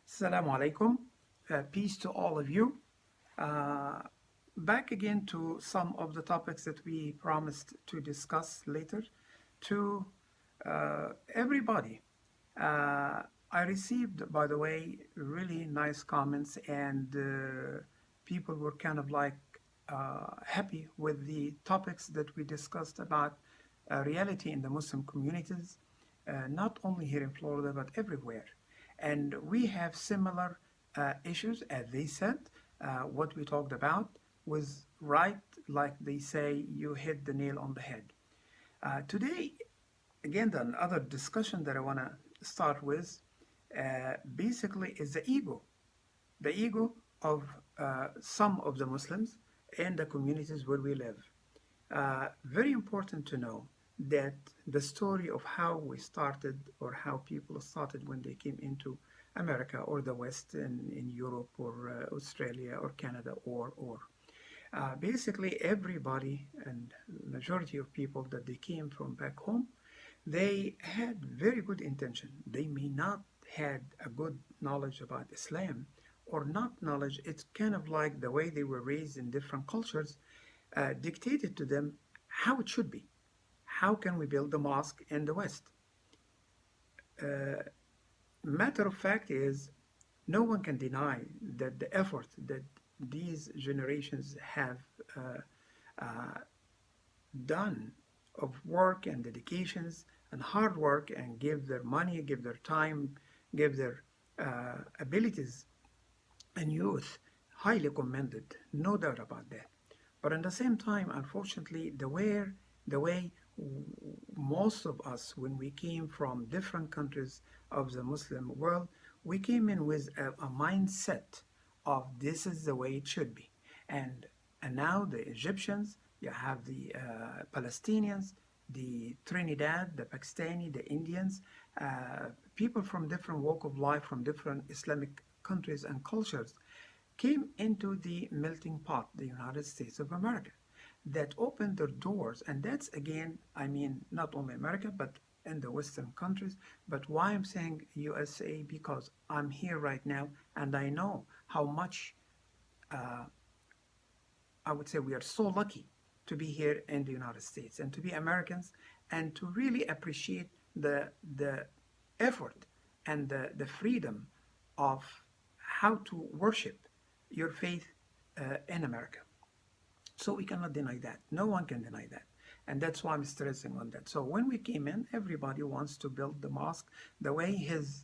Assalamu alaikum. Peace to all of you. Uh, Back again to some of the topics that we promised to discuss later. To everybody, I received, by the way, really nice comments, and people were kind of like happy with the topics that we discussed about reality in the Muslim communities, not only here in Florida, but everywhere. And we have similar issues, as they said. What we talked about was right, like they say, you hit the nail on the head. Today, again, the other discussion that I want to start with basically is the ego of some of the Muslims in the communities where we live. Very important to know that the story of how we started or how people started when they came into America or the West in Europe or Australia or Canada or basically everybody and majority of people that they came from back home, they had very good intention. They may not had a good knowledge about Islam or not knowledge. It's kind of like the way they were raised in different cultures dictated to them how it should be. How can we build a mosque in the West? Uh, Matter of fact is, no one can deny that the effort that these generations have uh, uh, done of work and dedications and hard work and give their money, give their time, give their abilities and youth highly commended, no doubt about that. But at the same time, unfortunately, the way most of us, when we came from different countries of the Muslim world, we came in with a mindset of this is the way it should be. And and now the Egyptians, you have the Palestinians, the Trinidad, the Pakistani, the Indians, people from different walk of life, from different Islamic countries and cultures, came into the melting pot, the United States of America, that opened their doors. And that's again, I mean, not only America, but in the Western countries. But why I'm saying USA? Because I'm here right now and I know how much uh, I would say we are so lucky to be here in the United States and to be Americans and to really appreciate the effort and the freedom of how to worship your faith in America. So we cannot deny that. No one can deny that. And that's why I'm stressing on that. So when we came in, everybody wants to build the mosque the way his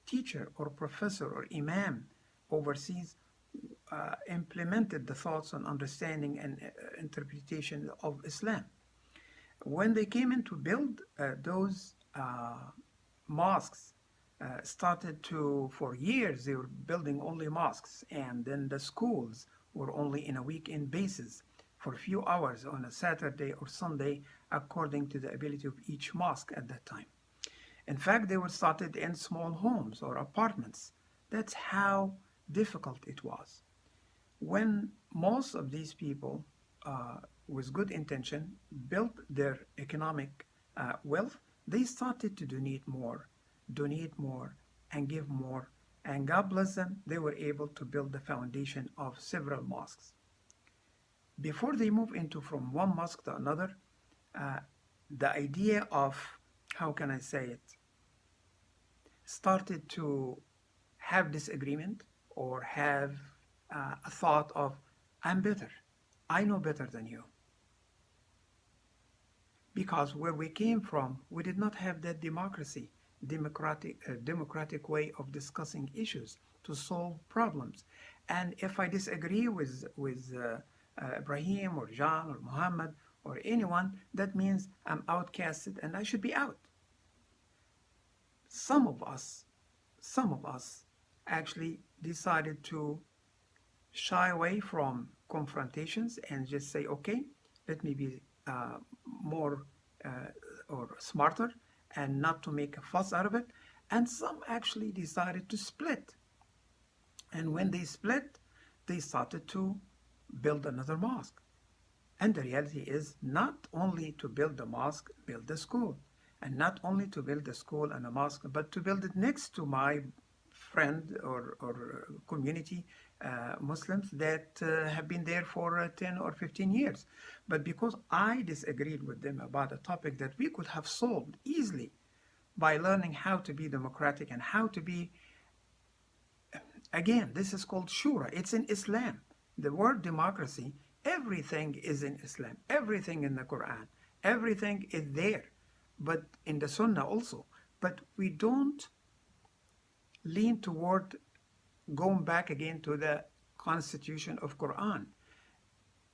teacher or professor or imam overseas implemented the thoughts and understanding and interpretation of Islam. When they came in to build those mosques, started to, for years, they were building only mosques, and then the schools were only in a weekend basis for a few hours on a Saturday or Sunday, according to the ability of each mosque at that time. In fact, they were started in small homes or apartments. That's how difficult it was. When most of these people, with good intention, built their economic wealth, they started to donate more, and give more. And God bless them, they were able to build the foundation of several mosques. Before they move into from one mosque to another, uh, the idea of, how can I say it, started to have disagreement or have a thought of, I'm better, I know better than you. Because where we came from, we did not have that democratic way of discussing issues to solve problems. And if I disagree with Ibrahim or John or Muhammad or anyone, that means I'm outcasted and I should be out. Some of us, some of us actually decided to shy away from confrontations and just say, okay, let me be more uh, or smarter and not to make a fuss out of it. And some actually decided to split. And when they split, they started to build another mosque. And the reality is not only to build the mosque, build the school. And not only to build the school and a mosque, but to build it next to my friend or community Muslims that have been there for 10 or 15 years. But because I disagreed with them about a topic that we could have solved easily by learning how to be democratic and how to be, again, this is called shura. It's in Islam. The word democracy, everything is in Islam, everything in the Quran, everything is there, but in the Sunnah also. But we don't lean toward going back again to the constitution of Quran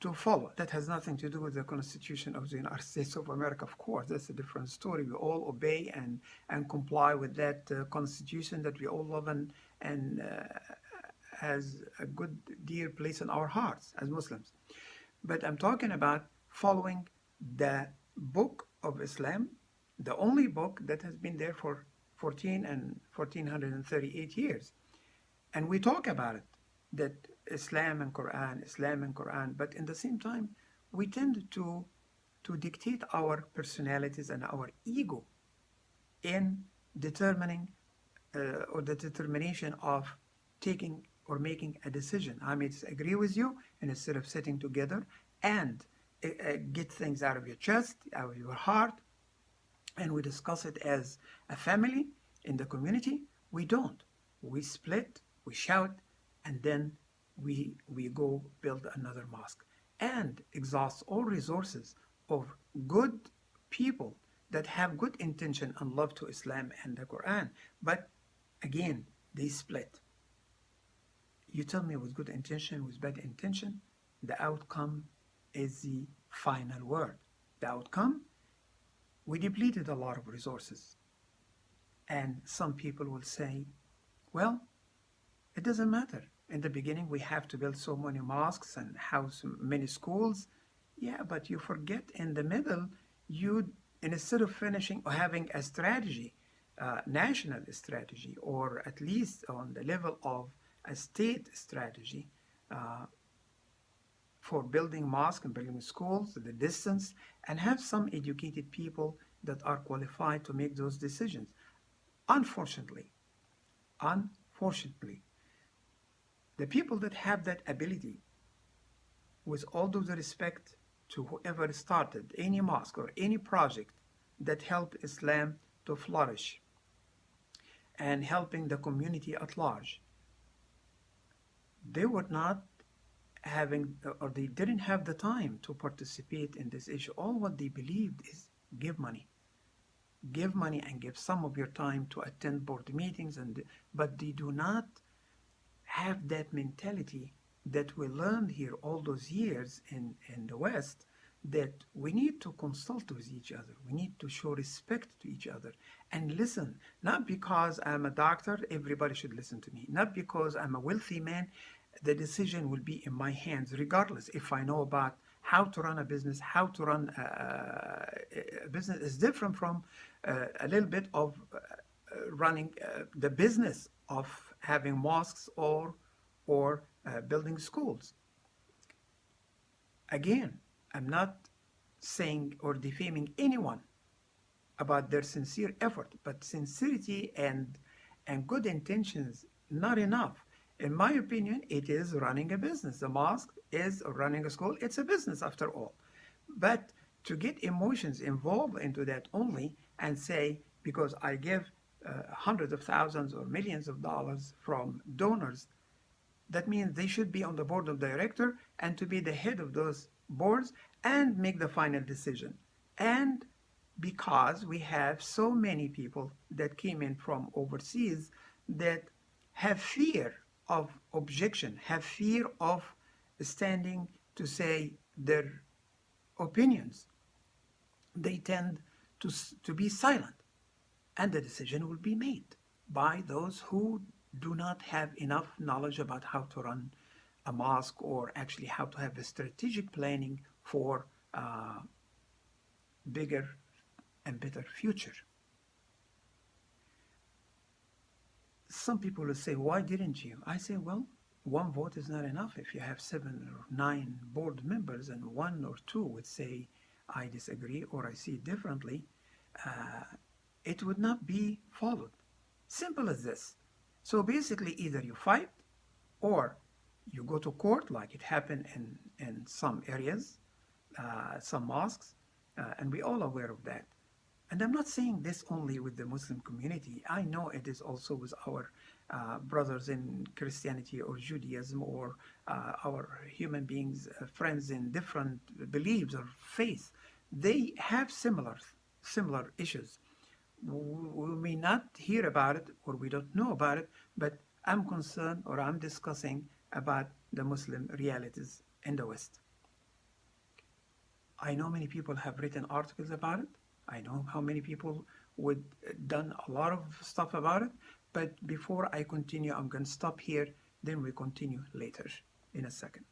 to follow. That has nothing to do with the Constitution of the United States of America, of course. That's a different story. We all obey and comply with that Constitution that we all love and has a good, dear place in our hearts as Muslims. But I'm talking about following the book of Islam, the only book that has been there for 1438 years. And we talk about it, that Islam and Quran, but in the same time, we tend to dictate our personalities and our ego in determining or the determination of taking or making a decision. I may disagree with you, and instead of sitting together and get things out of your chest, out of your heart, and we discuss it as a family in the community, we don't. We split, we shout, and then we go build another mosque and exhaust all resources of good people that have good intention and love to Islam and the Quran. But again, they split. You tell me with good intention, with bad intention, the outcome is the final word. The outcome, we depleted a lot of resources. And some people will say, well, it doesn't matter. In the beginning, we have to build so many mosques and house many schools. Yeah, but you forget in the middle, instead of finishing or having a strategy, national strategy, or at least on the level of a state strategy for building mosques and building schools, the distance, and have some educated people that are qualified to make those decisions. Unfortunately, the people that have that ability, with all due respect to whoever started any mosque or any project that helped Islam to flourish and helping the community at large, they were not having, or they didn't have the time to participate in this issue. All what they believed is give money and give some of your time to attend board meetings, but they do not have that mentality that we learned here all those years in the West, that we need to consult with each other. We need to show respect to each other and listen. Not because I'm a doctor, everybody should listen to me. Not because I'm a wealthy man, the decision will be in my hands, regardless if I know about how to run a business. How to run a business is different from a little bit of running the business of having mosques or building schools. Again, I'm not saying or defaming anyone about their sincere effort, but sincerity and good intentions, not enough. In my opinion, it is running a business. The mosque is running a school. It's a business after all. But to get emotions involved into that only and say, because I give hundreds of thousands or millions of dollars from donors, that means they should be on the board of director and to be the head of those boards and make the final decision. And because we have so many people that came in from overseas that have fear of objection, have fear of standing to say their opinions, they tend to be silent, and the decision will be made by those who do not have enough knowledge about how to run a mosque or actually how to have a strategic planning for bigger and better future. Some people will say, why didn't you? I say, well, one vote is not enough. If you have 7 or 9 board members and 1 or 2 would say, I disagree or I see it differently, it would not be followed. Simple as this. So basically, either you fight or you go to court, like it happened in some areas, some mosques, and we all aware of that. And I'm not saying this only with the Muslim community. I know it is also with our brothers in Christianity or Judaism or our human beings, friends in different beliefs or faith. They have similar issues. We may not hear about it or we don't know about it, but I'm concerned or I'm discussing about the Muslim realities in the West. I know many people have written articles about it. I know how many people would done a lot of stuff about it. But before I continue, I'm going to stop here. Then we continue later in a second.